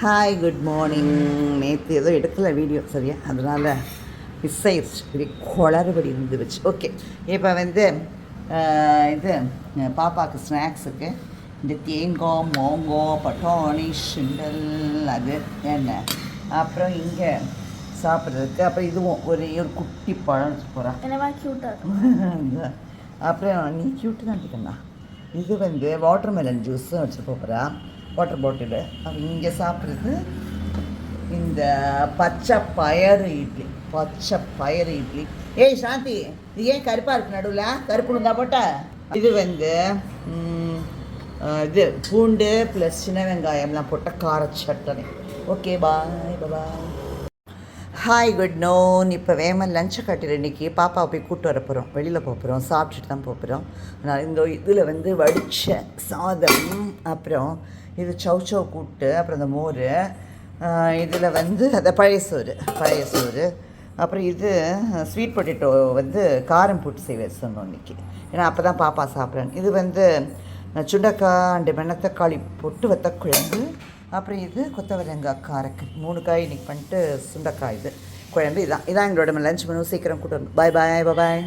Hi good morning. நேற்று ஏதோ எடுக்கல வீடியோ சரியா, அதனால் மிஸ் ஆயிடுச்சு. இப்படி குளறுபடி இருந்து வச்சு. ஓகே, இப்போ வந்து இது பாப்பாவுக்கு ஸ்நாக்ஸுக்கு இந்த தேங்காய் மாங்கோ பட்டாணி சுண்டல் அது என்ன, அப்புறம் இங்கே சாப்பிட்றதுக்கு அப்புறம் இதுவும் ஒரு குட்டி பழம் போகிறான். அப்புறம் நீ க்யூட்டு தான் இருக்கண்ணா. இது வந்து வாட்டர்மெலன் ஜூஸும் வச்சுட்டு போகிறா, வாட்டர் பாட்டிலு. அப்போ இங்கே சாப்பிட்றது இந்த பச்சை பயிறு இட்லி. ஏய் சாந்தி, இது ஏன் கருப்பாக இருக்கு நடுவில்? கருப்பு இருந்தால் போட்ட. இது வந்து இது பூண்டு ப்ளஸ் சின்ன வெங்காயம்லாம் போட்ட கார chutney. Okay, bye bye. Hi good noon. இப்போ வேகமாக லஞ்சை கட்டிடு. இன்றைக்கி பாப்பாவை போய் கூப்பிட்டு வர போகிறோம், வெளியில் போகிறோம், சாப்பிட்டுட்டு தான் போகிறோம். நான் இந்த இதில் வந்து வடித்த சாதம், அப்புறம் இது சௌச்சௌ கூட்டு, அப்புறம் இந்த மோர், இதில் வந்து அந்த பழைய சோறு, அப்புறம் இது ஸ்வீட் பொட்டேட்டோ வந்து காரம் போட்டு செய்வேன் சொன்னோம் இன்றைக்கி, ஏன்னா அப்போ தான் பாப்பா சாப்பிட்றேன். இது வந்து சுண்டைக்காய் அண்டு வெண்ணத்தக்காளி போட்டு வத்த குழம்பு, அப்புறம் இது கொத்தவரங்காய் காரக்கறி. 3 காய் இன்றைக்கி பண்ணிட்டு சுண்டைக்காய் இது குழம்பு. இதான் எங்களோட லஞ்ச் மெனு. சீக்கிரம் கூட்டு வரணும். பாய் பாய் பாய்.